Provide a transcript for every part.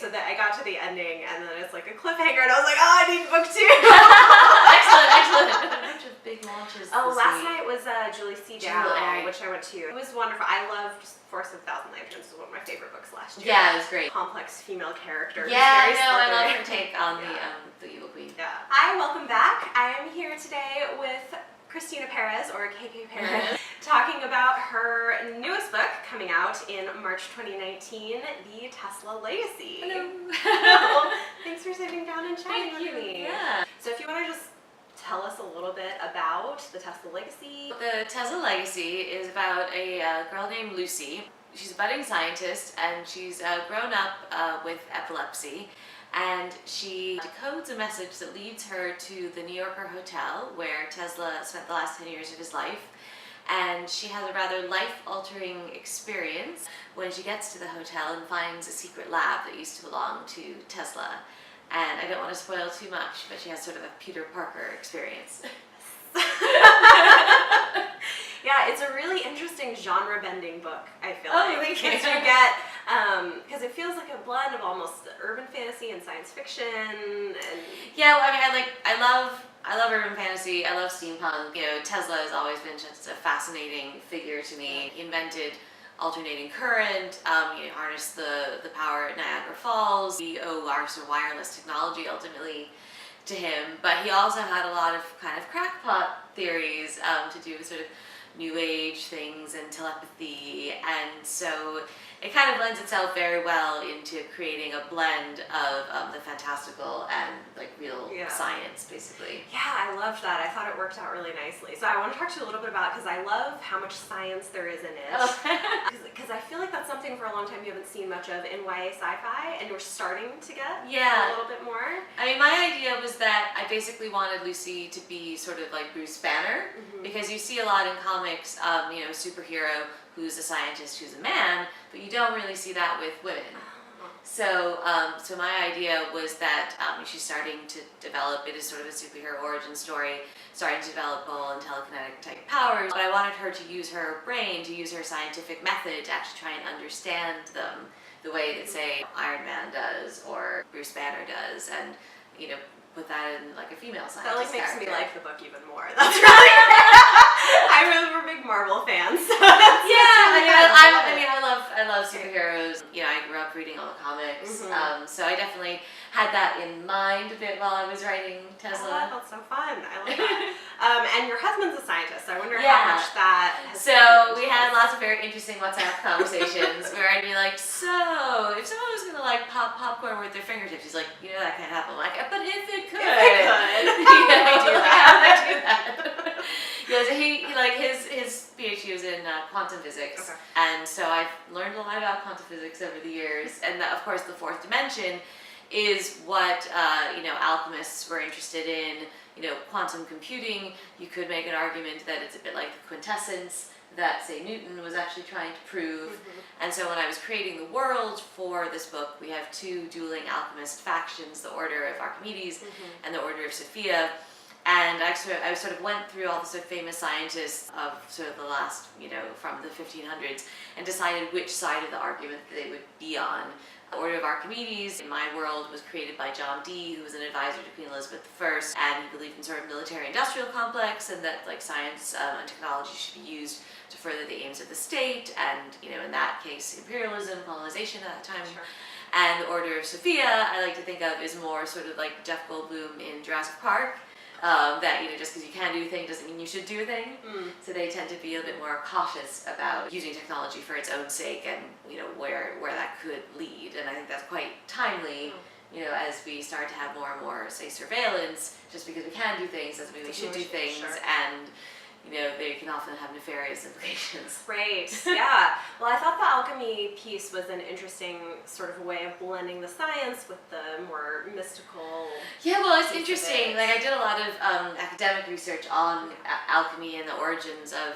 so that I got to the ending and then it's like a cliffhanger and I was like, oh, I need book 2. Excellent. A bunch of big launches. Last night was Julie C. Dow, which I went to. It was wonderful. I loved Force of Thousand Lanterns. It was one of my favorite books last year. Yeah, it was great. Complex female characters. Yeah, I love her take on the Evil Queen. Yeah. Hi, welcome back. I am here today with Christina Perez, or KK Perez, talking about her newest book coming out in March 2019, The Tesla Legacy. Hello. Thanks for sitting down and chatting with me. Yeah. So if you want to just tell us a little bit about The Tesla Legacy. The Tesla Legacy is about a girl named Lucy. She's a budding scientist and she's grown up with epilepsy. And she decodes a message that leads her to the New Yorker hotel where Tesla spent the last 10 years of his life. And she has a rather life-altering experience when she gets to the hotel and finds a secret lab that used to belong to Tesla. And I don't want to spoil too much, but she has sort of a Peter Parker experience. Yeah, it's a really interesting genre-bending book, I feel like. Oh, thank you. Because you get, because it feels like a blend of almost urban fantasy and science fiction, and... Yeah, well, I mean, I love urban fantasy, I love steampunk. You know, Tesla has always been just a fascinating figure to me. He invented alternating current, harnessed the power at Niagara Falls. We owe our sort of wireless technology ultimately to him, but he also had a lot of kind of crackpot theories to do with sort of new age things and telepathy, and so it kind of lends itself very well into creating a blend of the fantastical and like real science, basically. Yeah, I loved that. I thought it worked out really nicely. So I want to talk to you a little bit about, because I love how much science there is in it. Because I feel like that's something for a long time you haven't seen much of in YA sci-fi, and you're starting to get a little bit more. I mean, my idea was that I basically wanted Lucy to be sort of like Bruce Banner, because you see a lot in comics, superhero who's a scientist who's a man, but you don't really see that with women. So my idea was that she's starting to develop it as sort of a superhero origin story, starting to develop bull and telekinetic type powers. But I wanted her to use her brain, to use her scientific method to actually try and understand them the way that, say, Iron Man does or Bruce Banner does, and put that in like a female scientist. That like makes character. me like the book even more. That's really we're big Marvel fans. So I love superheroes. I grew up reading all the comics, so I definitely had that in mind a bit while I was writing Tesla. Oh, that's so fun. I love that. And your husband's a scientist, so I wonder how much that has So we had lots of very interesting WhatsApp conversations where I'd be like, so if someone was gonna like pop popcorn with their fingertips, he's like, that can't happen. I'm like, but if it could. I do that. Yeah, so he his PhD was in quantum physics, and so I've learned a lot about quantum physics over the years, and of course the fourth dimension is what alchemists were interested in. Quantum computing. You could make an argument that it's a bit like the quintessence that, say, Newton was actually trying to prove. And so when I was creating the world for this book, we have two dueling alchemist factions, the Order of Archimedes and the Order of Sophia. And I sort of went through all the sort of famous scientists of sort of the last, from the 1500s, and decided which side of the argument they would be on. The Order of Archimedes, in my world, was created by John Dee, who was an advisor to Queen Elizabeth I, and he believed in sort of military-industrial complex, and that like science and technology should be used to further the aims of the state, and in that case, imperialism, colonization at that time. And the Order of Sophia, I like to think of as more sort of like Jeff Goldblum in Jurassic Park. That just because you can do a thing doesn't mean you should do a thing. So they tend to be a bit more cautious about using technology for its own sake and where that could lead. And I think that's quite timely. As we start to have more and more, say, surveillance, just because we can do things doesn't mean we should do things, and they can often have nefarious implications. Right, yeah. Well, I thought the alchemy piece was an interesting sort of way of blending the science with the more mystical... Yeah, well, it's interesting. Like, I did a lot of academic research on alchemy and the origins of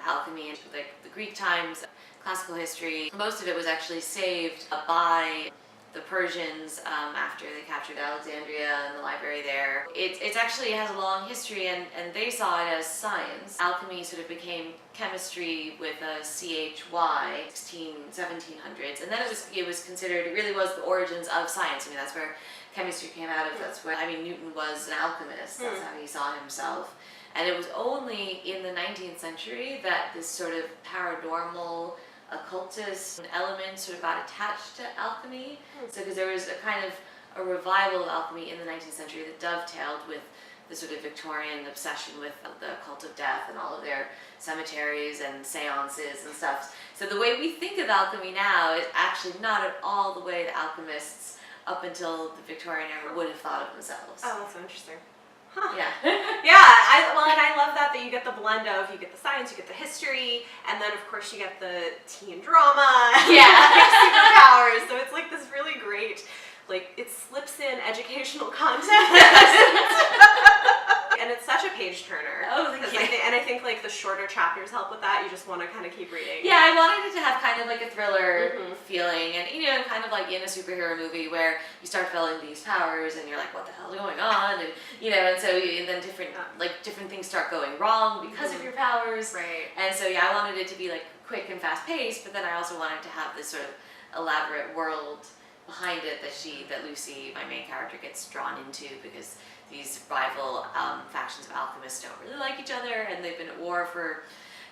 alchemy and like the Greek times, classical history. Most of it was actually saved by the Persians after they captured Alexandria and the library there. It actually has a long history, and they saw it as science. Alchemy sort of became chemistry with a CHY, 1700s, and then it was considered, it really was the origins of science. I mean, that's where chemistry came out of. That's where, I mean, Newton was an alchemist. That's how he saw himself. And it was only in the 19th century that this sort of paranormal occultist element sort of got attached to alchemy. So because there was a kind of a revival of alchemy in the 19th century that dovetailed with the sort of Victorian obsession with the cult of death and all of their cemeteries and seances and stuff. So the way we think of alchemy now is actually not at all the way the alchemists up until the Victorian era would have thought of themselves. Oh, that's so interesting. Huh. Yeah. Yeah, and I love that you get the blend of, you get the science, you get the history, and then of course you get the teen drama, Yeah. like superpowers, so it's like this really great, like, it slips in educational content. And it's such a page turner. Oh, thank you. And I think like the shorter chapters help with that. You just want to kind of keep reading. Yeah, I wanted it to have kind of like a thriller feeling, and you know, kind of like in a superhero movie where you start feeling these powers, and you're like, what the hell is going on? And you know, and so and then different things start going wrong because of your powers. Right. And so yeah, I wanted it to be like quick and fast paced, but then I also wanted to have this sort of elaborate world behind it that Lucy, my main character, gets drawn into, because these rival factions of alchemists don't really like each other, and they've been at war for,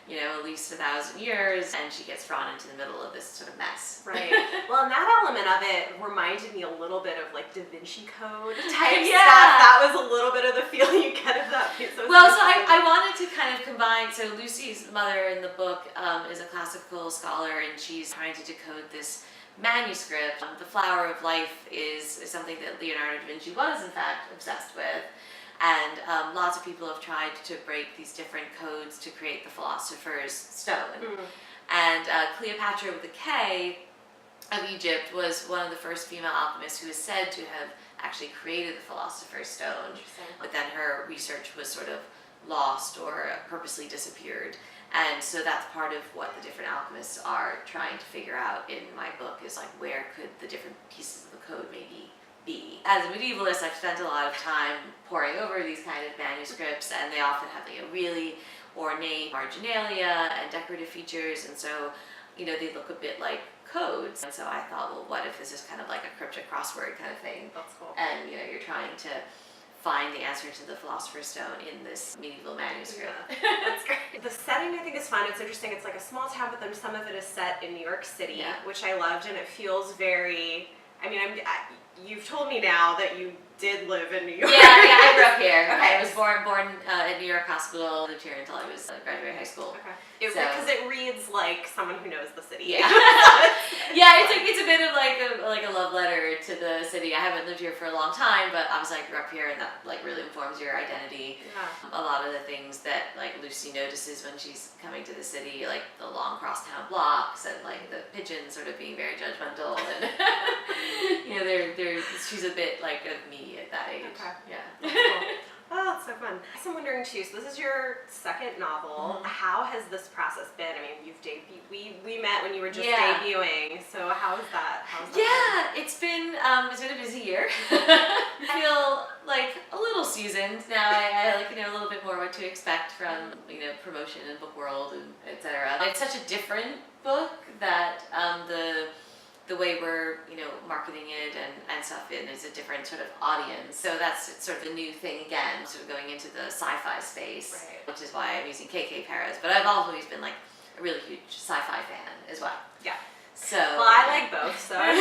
you know, at least 1,000 years, and she gets drawn into the middle of this sort of mess. Right. Well, and that element of it reminded me a little bit of like Da Vinci Code type Yeah. stuff. That was a little bit of the feel you get of that piece. Well, so I wanted to kind of combine, so Lucy's mother in the book is a classical scholar, and she's trying to decode this manuscript. The Flower of Life is something that Leonardo da Vinci was in fact obsessed with, and lots of people have tried to break these different codes to create the Philosopher's Stone. And Cleopatra with a K of Egypt was one of the first female alchemists who is said to have actually created the Philosopher's Stone, but then her research was sort of lost or purposely disappeared. And so that's part of what the different alchemists are trying to figure out in my book, is like, where could the different pieces of the code maybe be? As a medievalist, I've spent a lot of time poring over these kind of manuscripts, and they often have like a really ornate marginalia and decorative features, and so, you know, they look a bit like codes. And so I thought, well, what if this is kind of like a cryptic crossword kind of thing? That's cool. And, you know, you're trying to find the answer to the Philosopher's Stone in this medieval manuscript. Yeah, that's great. The setting I think is fun. It's interesting. It's like a small town, but then some of it is set in New York City, which I loved, and it feels very. I mean, you've told me now that you did live in New York. Yeah, I grew up here. Okay. I was born at New York Hospital. Lived here until I was graduated high school. Okay. Because it reads like someone who knows the city. Yeah. Yeah, it's a bit of like a love letter to the city. I haven't lived here for a long time, but obviously I grew up here, and that like really informs your identity. Yeah. A lot of the things that like Lucy notices when she's coming to the city, like the long crosstown blocks and like the pigeons sort of being very judgmental, and you know, she's a bit like of me at that age. Okay. Yeah. That's cool. Oh, that's so fun. I'm wondering too, so this is your second novel. How has this process been? I mean, you've we met when you were just debuting, so how's that? It's been a busy year. I feel like a little seasoned now. I like to know a little bit more what to expect from, you know, promotion and book world and etc. It's such a different book that the way we're, you know, marketing it and stuff in is a different sort of audience. So that's sort of a new thing again, sort of going into the sci-fi space, which is why I'm using KK Perez. But I've always been like a really huge sci-fi fan as well. Yeah. So. Well, I like both, so it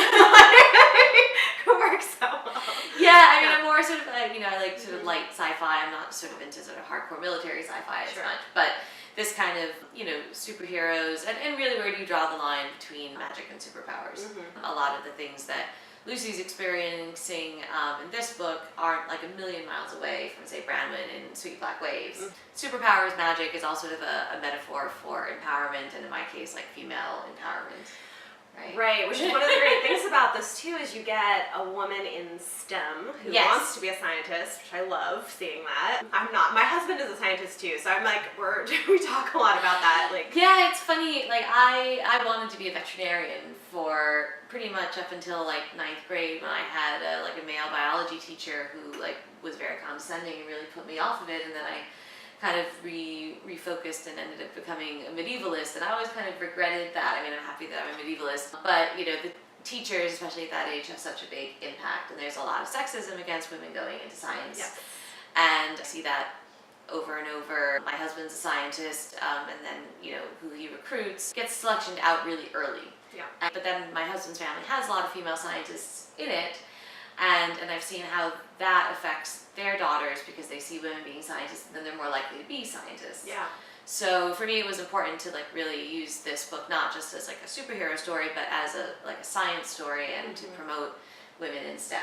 works so well. Yeah, I mean, I'm more sort of, you know, I like sort of light sci-fi. I'm not sort of into sort of hardcore military sci-fi as much, but this kind of, you know, superheroes, and really where do you draw the line between magic and superpowers? A lot of the things that Lucy's experiencing in this book aren't like a million miles away from, say, Branwen in Sweet Black Waves. Superpowers, magic is all sort of a metaphor for empowerment, and in my case, like female empowerment. right? Right, which is one of the great things about this too, is you get a woman in STEM who Yes. wants to be a scientist, which I love seeing that. I'm not. My husband is a scientist too, so I'm like, we talk a lot about that. Like, yeah, it's funny. Like I wanted to be a veterinarian for pretty much up until like 9th grade, when I had a male biology teacher who like was very condescending and really put me off of it, and then I kind of refocused and ended up becoming a medievalist, and I always kind of regretted that. I mean, I'm happy that I'm a medievalist, but you know, the teachers, especially at that age, have such a big impact, and there's a lot of sexism against women going into science. yes. And I see that over and over. My husband's a scientist, and then, you know, who he recruits gets selectioned out really early. Yeah. But then my husband's family has a lot of female scientists in it, and I've seen how that affects their daughters, because they see women being scientists and then they're more likely to be scientists. Yeah. So for me, it was important to like really use this book not just as like a superhero story, but as a science story, and to promote women in STEM.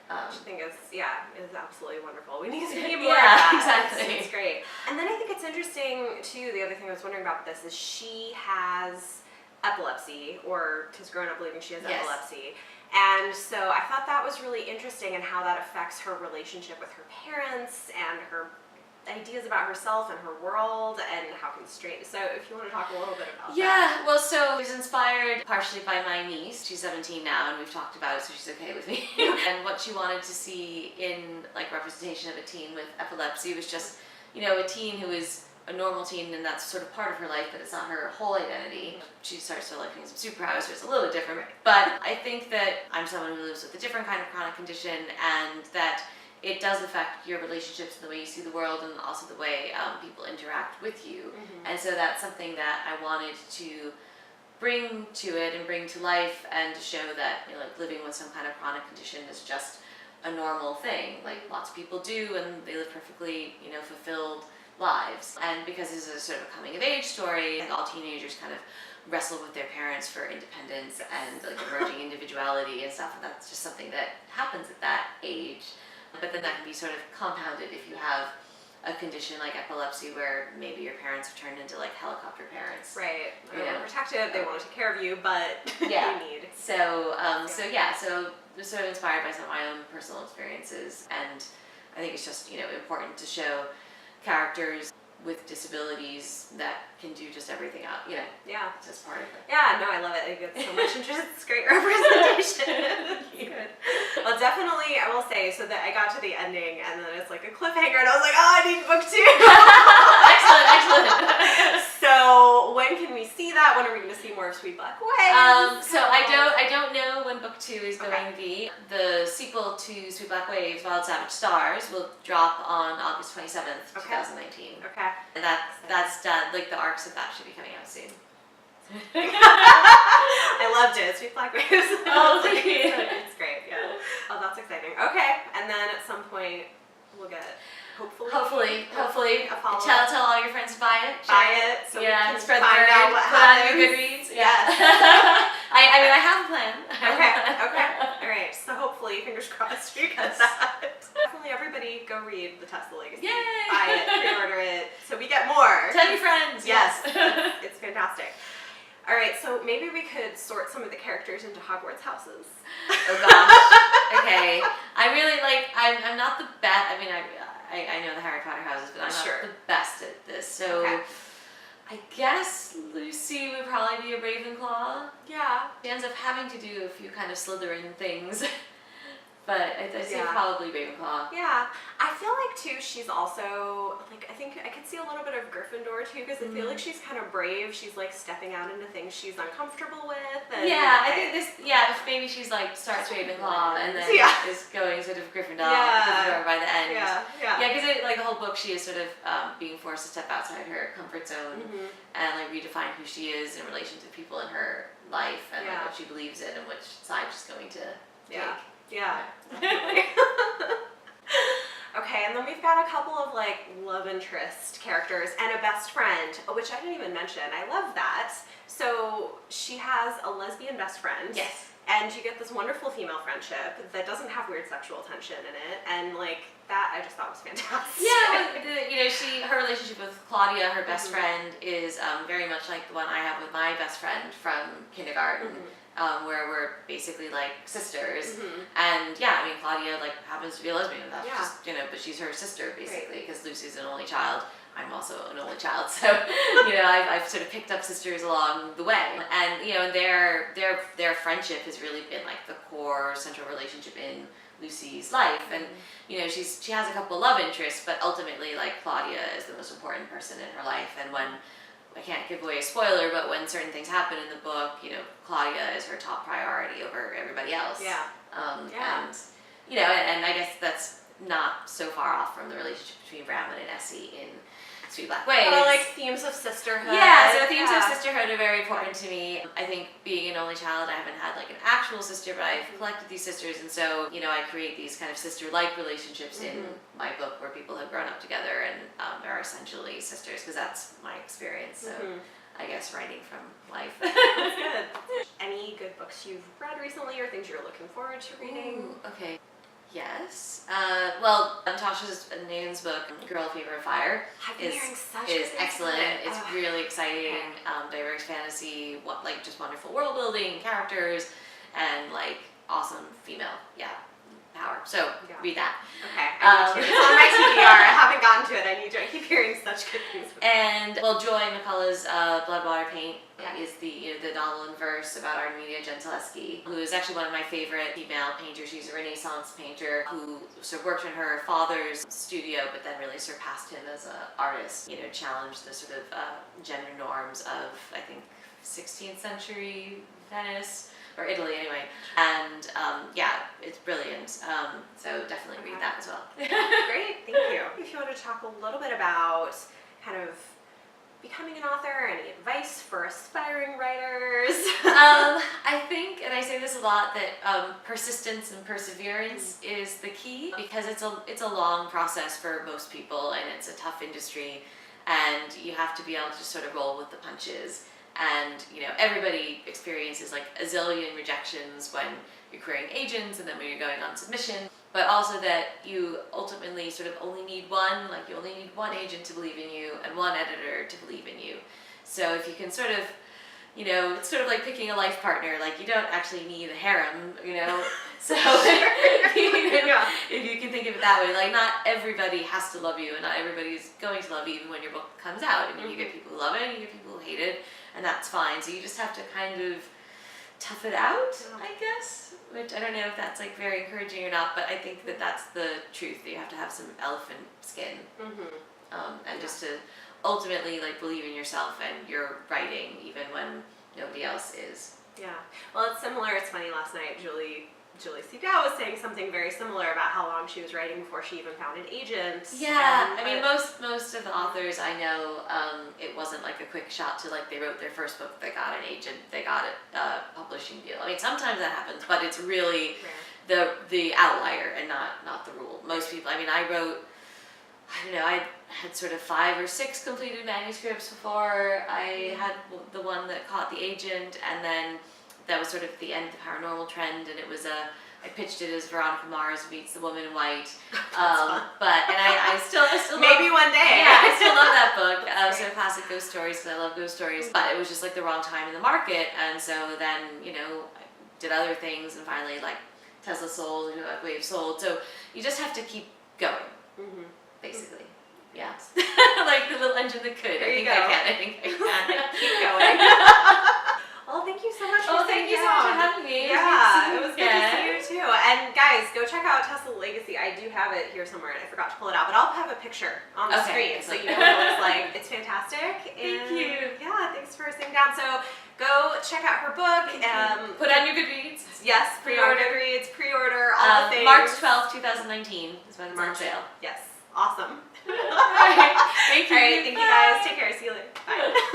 Which I think is absolutely wonderful. We need to see more Yeah, of that. exactly. It's great. And then I think it's interesting too, the other thing I was wondering about this is she has epilepsy, or has grown up believing she has Yes. epilepsy. And so I thought that was really interesting, and how that affects her relationship with her parents and her ideas about herself and her world, and how constrained. So if you want to talk a little bit about that. Yeah, well, so it was inspired partially by my niece. She's 17 now, and we've talked about it, so she's okay with me. And what she wanted to see in like representation of a teen with epilepsy was just, you know, a teen who is a normal teen, and that's sort of part of her life, but it's not her whole identity. She starts developing some superpowers, so it's a little different. But I think that I'm someone who lives with a different kind of chronic condition, and that it does affect your relationships and the way you see the world, and also the way people interact with you. And so that's something that I wanted to bring to it and bring to life, and to show that, you know, like living with some kind of chronic condition is just a normal thing. Like lots of people do, and they live perfectly, you know, fulfilled lives. And because this is a sort of a coming of age story, all teenagers kind of wrestle with their parents for independence and like emerging individuality and stuff, and that's just something that happens at that age. But then that can be sort of compounded if you have a condition like epilepsy, where maybe your parents have turned into like helicopter parents. Right. You They're know. protective, they want to take care of you, but Yeah. you need. So it was sort of inspired by some of my own personal experiences, and I think it's just, you know, important to show characters with disabilities that can do just everything out, you know. Yeah. It's just part of it. Yeah, no, I love it. It gets so much interest. It's great representation. It's good. Well, definitely, I will say, so that I got to the ending, and then it's like a cliffhanger, and I was like, oh, I need book 2. Excellent. So when can we see that? When are we going to see more of Sweet Black Waves? So I don't know when book 2 is going to be. The sequel to Sweet Black Waves, Wild Savage Stars, will drop on August 27th, 2019. Okay. And that's done. Like the arcs of that should be coming out soon. I loved it. Sweet Black Waves. Oh, thank you. It's great. Yeah. Oh, that's exciting. Okay, and then at some point we'll get hopefully Hopefully. a follow-up. Tell all your friends to buy it. Buy it so yeah, we can spread find the word. out what Put on happens. your Goodreads. Yes. I mean, I have a plan. Okay. All right. So hopefully, fingers crossed, you get that. Definitely, everybody go read The Tesla Legacy. Yay! Buy it, pre-order it, so we get more. Tell your friends. Yes, it's fantastic. All right, so maybe we could sort some of the characters into Hogwarts houses. Oh gosh. Okay. I really like. I'm not the best. I mean, I know the Harry Potter houses, but I'm not Sure. the best at this. So Okay. I guess Lucy would probably be a Ravenclaw. Yeah. She ends up having to do a few kind of Slytherin things, but I'd say Yeah. probably Ravenclaw. Yeah, I feel like too she's also like, I think I could see a little bit of Gryffindor too, because I feel like she's kind of brave. She's like stepping out into things she's uncomfortable with. And Yeah, I think this. Yeah, if maybe she's like starts Ravenclaw and then Yeah. is going sort of Gryffindor, Yeah. Gryffindor by the end. Yeah, yeah. Yeah, because like the whole book, she is sort of being forced to step outside her comfort zone and like redefine who she is in relation to people in her life, and like Yeah. what she believes in and which side she's going to take. Yeah. Okay, and then we've got a couple of like love interest characters and a best friend, which I didn't even mention. I love that. So she has a lesbian best friend. Yes. And you get this wonderful female friendship that doesn't have weird sexual tension in it, and like that, I just thought was fantastic. Yeah, her relationship with Claudia, her best friend, is very much like the one I have with my best friend from kindergarten, where we're basically like sisters. Mhm. And yeah, I mean, Claudia like happens to be a lesbian, and that's Yeah. just, but she's her sister basically, because Lucy's an only child. I'm also an only child, so I've sort of picked up sisters along the way, and and their friendship has really been like the core central relationship in Lucy's life, and she has a couple love interests, but ultimately like Claudia is the most important person in her life. And when I can't give away a spoiler, but when certain things happen in the book, Claudia is her top priority over everybody else. Yeah. And and I guess that's not so far off from the relationship between Bramlin and Essie in Sweet Black Ways. Well, like themes of sisterhood. Yeah, so themes of sisterhood are very important to me. I think being an only child, I haven't had like an actual sister, but I've collected these sisters, and so I create these kind of sister-like relationships in my book where people have grown up together and are essentially sisters, because that's my experience. So I guess writing from life. That's good. Any good books you've read recently or things you're looking forward to reading? Ooh, okay. Yes. Well, Natasha Noon's book, Girl, Fever, and Fire, is excellent. It's really exciting, diverse fantasy, just wonderful world building, characters, and like awesome female, power. So read that. Okay, I need to. It's on my TBR. I haven't gotten to it. I keep hearing such good things. And Joy McCullough's Blood, Water, Paint is the novel in verse about Artemisia Gentileschi, who is actually one of my favorite female painters. She's a Renaissance painter who sort of worked in her father's studio, but then really surpassed him as an artist. Challenged the sort of gender norms of, I think, 16th century Venice. Or Italy anyway, and it's brilliant, so definitely read that as well. Great, thank you. If you want to talk a little bit about kind of becoming an author, any advice for aspiring writers? I think, and I say this a lot, that persistence and perseverance is the key, because it's a long process for most people, and it's a tough industry, and you have to be able to sort of roll with the punches. And everybody experiences like a zillion rejections when you're querying agents, and then when you're going on submission, but also that you ultimately sort of only need one, you only need one agent to believe in you and one editor to believe in you. So if you can sort of, it's sort of like picking a life partner, you don't actually need a harem, so if you can think of it that way, not everybody has to love you, and not everybody's going to love you even when your book comes out. I mean, you get people who love it, and you get people who hate it, and that's fine. So you just have to kind of tough it out, I guess, which I don't know if that's very encouraging or not, but I think that that's the truth, that you have to have some elephant skin, and just to ultimately believe in yourself and your writing even when nobody else is. Yeah, well, it's similar. It's funny, last night Julie Segal was saying something very similar about how long she was writing before she even found an agent. Yeah, I mean, most of the authors I know, it wasn't a quick shot to they wrote their first book, they got an agent, they got a publishing deal. I mean, sometimes that happens, but it's really rare. the outlier and not the rule. Most people, I mean, I wrote, I don't know, I had sort of 5 or 6 completed manuscripts before I had the one that caught the agent, and then that was sort of the end of the paranormal trend, and it was I pitched it as Veronica Mars meets The Woman in White, I still maybe one day. Yeah, I still love that book. Sort of classic ghost stories, because I love ghost stories, but it was just the wrong time in the market, and so then I did other things, and finally Tesla sold, Wave sold, so you just have to keep going, basically. Yeah, the little engine that could. I think I can. Keep going. Well, thank you so much for thank you so much for having me. Yeah, it was good to see you too. And guys, go check out Tesla Legacy. I do have it here somewhere, and I forgot to pull it out, but I'll have a picture on the screen so you know what it looks like. It's fantastic. Thank you. Yeah, thanks for sitting down. So go check out her book. Put on your Goodreeds. Yes, pre-order Goodreads, pre-order, all the things. March 12th, 2019 is when it's on sale. Yes, awesome. All right. Thank you. All right, thank you guys. Take care. See you later. Bye.